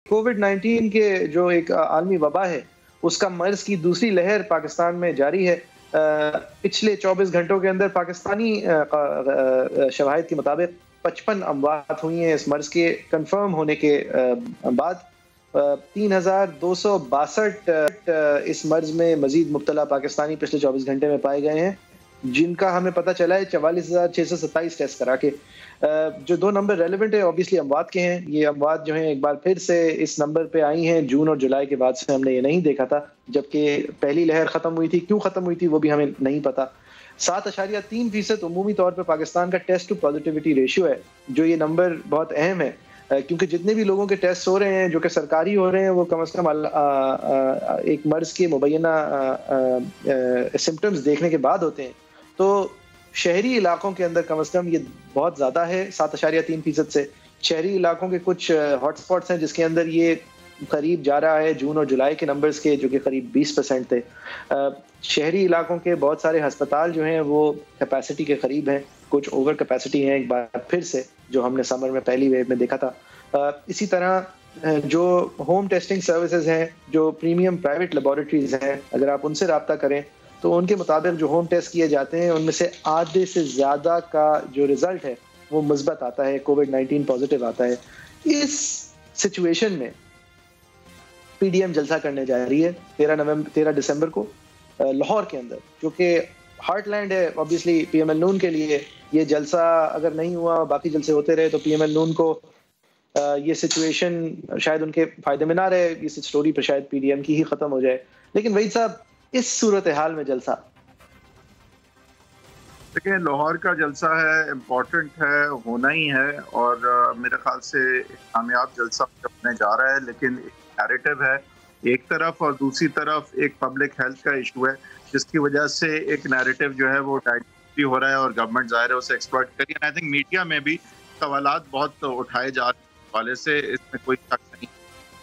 कोविड-19 के जो एक आलमी वबा है, उसका मर्ज़ की दूसरी लहर पाकिस्तान में जारी है। पिछले 24 घंटों के अंदर पाकिस्तानी शवाहिद के मुताबिक 55 अमवात हुई हैं इस मर्ज़ के कन्फर्म होने के बाद। 3262 इस मर्ज़ में मज़ीद मुब्तला पाकिस्तानी पिछले 24 घंटे में पाए गए हैं, जिनका हमें पता चला है 44,627 टेस्ट करा के। जो 2 नंबर रेलेवेंट है ऑब्वियसली अमवात के हैं। ये अमवात जो हैं एक बार फिर से इस नंबर पे आई हैं। जून और जुलाई के बाद से हमने ये नहीं देखा था, जबकि पहली लहर ख़त्म हुई थी। क्यों ख़त्म हुई थी वो भी हमें नहीं पता। 7.3% उमूमी तौर पे पाकिस्तान का टेस्ट टू पॉजिटिविटी रेशियो है, जो ये नंबर बहुत अहम है, क्योंकि जितने भी लोगों के टेस्ट हो रहे हैं जो कि सरकारी हो रहे हैं, वो कम से कम एक मर्ज़ के मुबैना सिम्पटम्स देखने के बाद होते हैं। तो शहरी इलाकों के अंदर कम से कम ये बहुत ज़्यादा है 7.3% से। शहरी इलाकों के कुछ हॉटस्पॉट्स हैं जिसके अंदर ये करीब जा रहा है जून और जुलाई के नंबर्स के, जो कि करीब 20% थे। शहरी इलाकों के बहुत सारे अस्पताल जो हैं वो कैपेसिटी के करीब हैं, कुछ ओवर कैपेसिटी हैं एक बार फिर से, जो हमने समर में पहली वेव में देखा था। इसी तरह जो होम टेस्टिंग सर्विसेज हैं, जो प्रीमियम प्राइवेट लेबोरेटरीज हैं, अगर आप उनसे रब्ता करें तो उनके मुताबिक जो होम टेस्ट किए जाते हैं उनमें से आधे से ज़्यादा का जो रिज़ल्ट है वो मुस्बत आता है, कोविड-19 पॉजिटिव आता है। इस सिचुएशन में पीडीएम जलसा करने जा रही है 13 दिसंबर को लाहौर के अंदर, जो कि हार्टलैंड है ऑब्वियसली पीएमएल नून के लिए। ये जलसा अगर नहीं हुआ, बाकी जलसे होते रहे, तो पीएमएल नून को ये सिचुएशन शायद उनके फायदे में ना रहे। इस स्टोरी पर शायद पीडीएम की ही खत्म हो जाए। लेकिन वही साहब, इस सूरत हाल में जलसा, देखिए लाहौर का जलसा है, इम्पोर्टेंट है, होना ही है, और मेरे ख्याल से कामयाब जलसा होने जा रहा है। लेकिन एक नैरेटिव है एक तरफ, और दूसरी तरफ एक पब्लिक हेल्थ का इशू है, जिसकी वजह से एक नैरेटिव जो है वो डाइवर्ट हो रहा है और गवर्नमेंट ज़ाहिर है उसे एक्सप्लॉइट करी। आई थिंक मीडिया में भी सवालात बहुत उठाए जा रहे वाले से, इसमें कोई शक नहीं।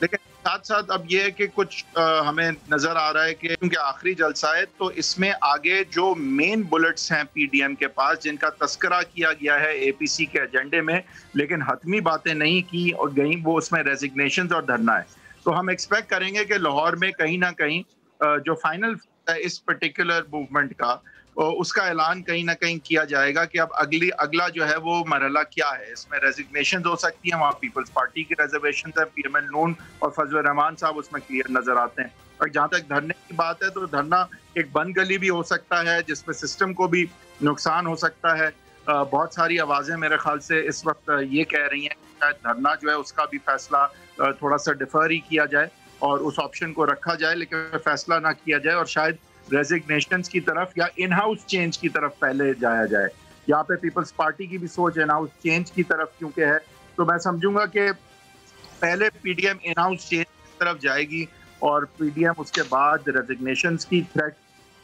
लेकिन साथ साथ अब ये है कि कुछ हमें नजर आ रहा है कि क्योंकि आखिरी जलसा है, तो इसमें आगे जो मेन बुलेट्स हैं पीडीएम के पास, जिनका तस्करा किया गया है एपीसी के एजेंडे में, लेकिन हतमी बातें नहीं की और गई, वो उसमें रेजिग्नेशंस और धरना है। तो हम एक्सपेक्ट करेंगे कि लाहौर में कहीं ना कहीं जो फाइनल इस पर्टिकुलर मूवमेंट का, उसका ऐलान कहीं ना कहीं किया जाएगा कि अब अगला जो है वो मरहला क्या है। इसमें रेजिग्नेशन हो सकती है, वहाँ पीपल्स पार्टी की रिजर्वेशन है, पीएमएल नून और फजल रहमान साहब उसमें क्लियर नजर आते हैं। और जहाँ तक धरने की बात है, तो धरना एक बंद गली भी हो सकता है, जिसमें सिस्टम को भी नुकसान हो सकता है। बहुत सारी आवाज़ें मेरे ख्याल से इस वक्त ये कह रही हैं कि शायद धरना जो है उसका भी फैसला थोड़ा सा डिफर ही किया जाए और उस ऑप्शन को रखा जाए, लेकिन फैसला ना किया जाए और शायद रेजिग्नेशंस की तरफ या इन हाउस चेंज की तरफ पहले जाया जाए। यहाँ पे पीपल्स पार्टी की भी सोच इन हाउस चेंज की तरफ क्योंकि है, तो मैं समझूंगा कि पहले पीडीएम इन हाउस चेंज की तरफ जाएगी और पीडीएम उसके बाद रेजिग्नेशंस की थ्रेट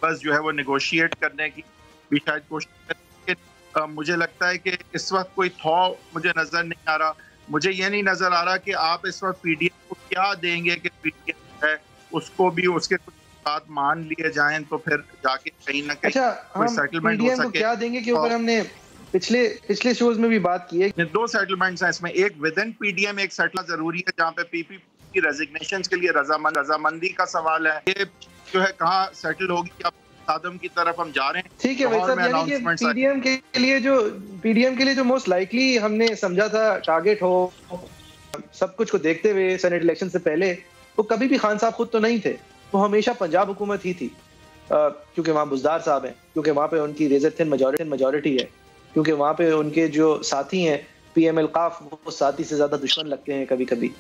बस जो है वो नेगोशिएट करने की भी शायद कोशिश करें। मुझे लगता है कि इस वक्त कोई थॉ मुझे नजर नहीं आ रहा। मुझे ये नहीं नजर आ रहा कि आप इस वक्त पीडीएम को क्या देंगे कि पीडीएम है उसको भी उसके बात मान लिए जाएं, तो फिर जाके कहीं ना कहीं कोई सेटलमेंट हो सके। क्या देंगे के ऊपर हमने पिछले शोज में भी बात की है। 2 सेटलमेंट्स हैं इसमें, एक विद इन पीडीएम एक सेटल जरूरी है, जहाँ पे पीपी की रेजिग्नेशंस के लिए रजामंदी का सवाल है। ये जो है कहाँ सेटल होगी, क्या सादम की तरफ हम जा रहे हैं? ठीक है भाई साहब, यानी कि पीडीएम के लिए जो मोस्ट लाइकली हमने समझा था टारगेट हो, सब कुछ को देखते हुए सेनेट इलेक्शन से पहले, वो कभी भी खान साहब खुद तो नहीं थे, वो हमेशा पंजाब हुकूमत ही थी। क्योंकि वहाँ बुज़दार साहब हैं, क्योंकि वहाँ पे उनकी रेज़र थिन मेजॉरिटी है, क्योंकि वहाँ पे उनके जो साथी हैं पीएमएल काफ, वो साथी से ज़्यादा दुश्मन लगते हैं कभी कभी।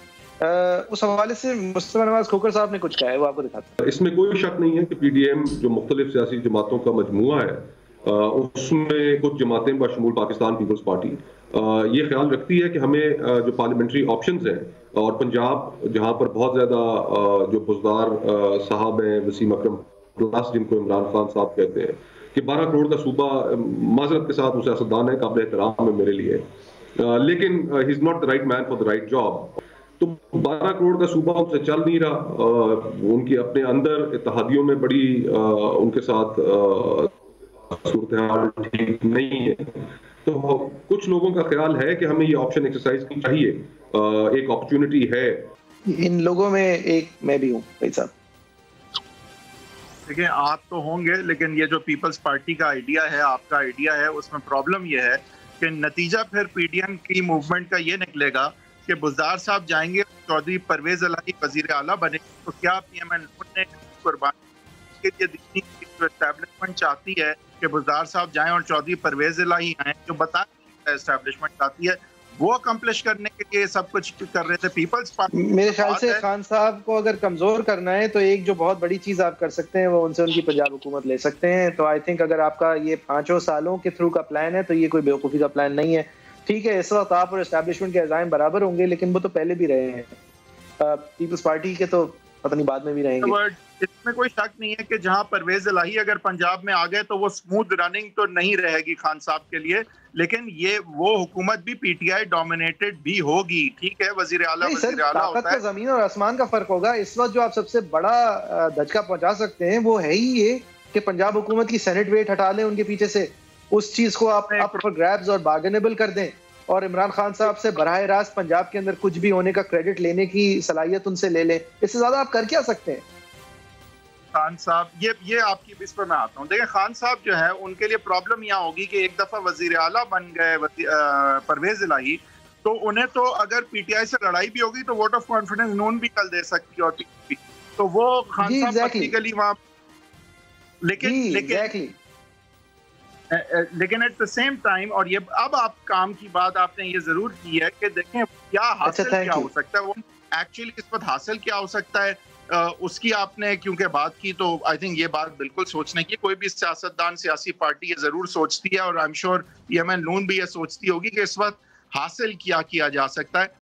उस हवाले से मुस्तफा नवाज खोखर साहब ने कुछ कहा है, वो आपको दिखाते हैं। इसमें कोई शक नहीं है कि पीडीएम जो मुख्तलिफ सियासी जमातों का मजमुआ है, उसमें कुछ जमातें बशमूल पाकिस्तान पीपल्स पार्टी ये ख्याल रखती है कि हमें जो पार्लियामेंट्री ऑप्शंस हैं, और पंजाब जहां पर बहुत ज़्यादा जो बुज़दार साहब हैं, वसीम अकरम प्लस जिनको इमरान खान साहब कहते हैं, कि 12 करोड़ का सूबा, माजरत के साथ वो सियासतदान है, काबिल एहतराम है मेरे लिए, लेकिन he is not the right man for the right job. तो 12 करोड़ का सूबा उनसे चल नहीं रहा, उनकी अपने अंदर इत्तेहादियों में बड़ी उनके साथ सूरत हाल ठीक नहीं है। तो कुछ लोगों का ख्याल है कि हमें ये ऑप्शन एक्सरसाइज करनी चाहिए, एक अपॉर्चुनिटी है इन लोगों में एक मैं भी हूँ भाई साहब। देखिए, आप तो होंगे, लेकिन ये जो पीपल्स पार्टी का आइडिया है, आपका आइडिया है, उसमें प्रॉब्लम ये है कि नतीजा फिर पीडीएम की मूवमेंट का ये निकलेगा कि बुज़दार साहब जाएंगे, चौधरी परवेज इलाही वजीर आला बने, तो क्या पीएमएन ने कुर्बानी के लिए दिखनी जो एस्टैब्लिशमेंट चाहती है कि बुज़दार साहब जाएं और चौधरी परवेज इलाही आए, जो बताया एस्टैब्लिशमेंट चाहती है, वो अकम्प्लिश करने के लिए सब कुछ कर रहे थे पीपल्स पार्टी। मेरे ख्याल से खान साहब को अगर कमजोर करना है तो एक जो बहुत बड़ी चीज आप कर सकते हैं वो उनसे उनकी पंजाब हुकूमत ले सकते हैं। तो आई थिंक अगर आपका ये 5 सालों के थ्रू का प्लान है तो ये कोई बेवकूफ़ी का प्लान नहीं है। ठीक है, इस वक्त आप और एस्टैब्लिशमेंट के अज़ाइम बराबर होंगे, लेकिन वो तो पहले भी रहे हैं। पीपल्स पार्टी के तो पता नहीं बाद में भी रहेंगे। इसमें कोई शक नहीं है कि जहां परवेज इलाही अगर पंजाब में आ गए तो वो स्मूथ रनिंग तो नहीं रहेगी खान साहब के लिए, लेकिन ये वो हुकूमत भी पीटीआई डोमिनेटेड भी होगी। ठीक है, वजीर आला ताकत का जमीन और आसमान का फर्क होगा। इस वक्त जो आप सबसे बड़ा धचका पहुंचा सकते हैं वो है ही ये कि पंजाब हुकूमत की सेनेट वेट हटा लें उनके पीछे से, उस चीज को आप अप फॉर ग्रैब्स और बार्गेनेबल कर दें और इमरान खान साहब से बराह रास्त पंजाब के अंदर कुछ भी होने का क्रेडिट लेने की सलाहियत उनसे ले लें। इससे ज्यादा आप कर क्या सकते हैं? खान साहब, ये आपकी इस पर मैं आता हूँ। देखिए, खान साहब जो है उनके लिए प्रॉब्लम यहाँ होगी कि एक दफा वजीर आला बन गए परवेज इलाही, तो उन्हें तो अगर पीटीआई से लड़ाई भी होगी तो वोट ऑफ कॉन्फिडेंस नून भी कल दे सकती है और पीपीपी, तो वो खान साहब प्रैक्टिकली वहाँ, लेकिन एट द सेम टाइम, और ये अब आप काम की बात आपने ये जरूर की है कि देखें क्या हासिल क्या हो सकता है, वो एक्चुअली इस वक्त हासिल क्या हो सकता है, उसकी आपने क्योंकि बात की, तो आई थिंक ये बात बिल्कुल सोचने की, कोई भी सियासतदान सियासी पार्टी ये जरूर सोचती है और आई एम श्योर पीएमएन नून भी ये सोचती होगी कि इस वक्त हासिल क्या किया जा सकता है।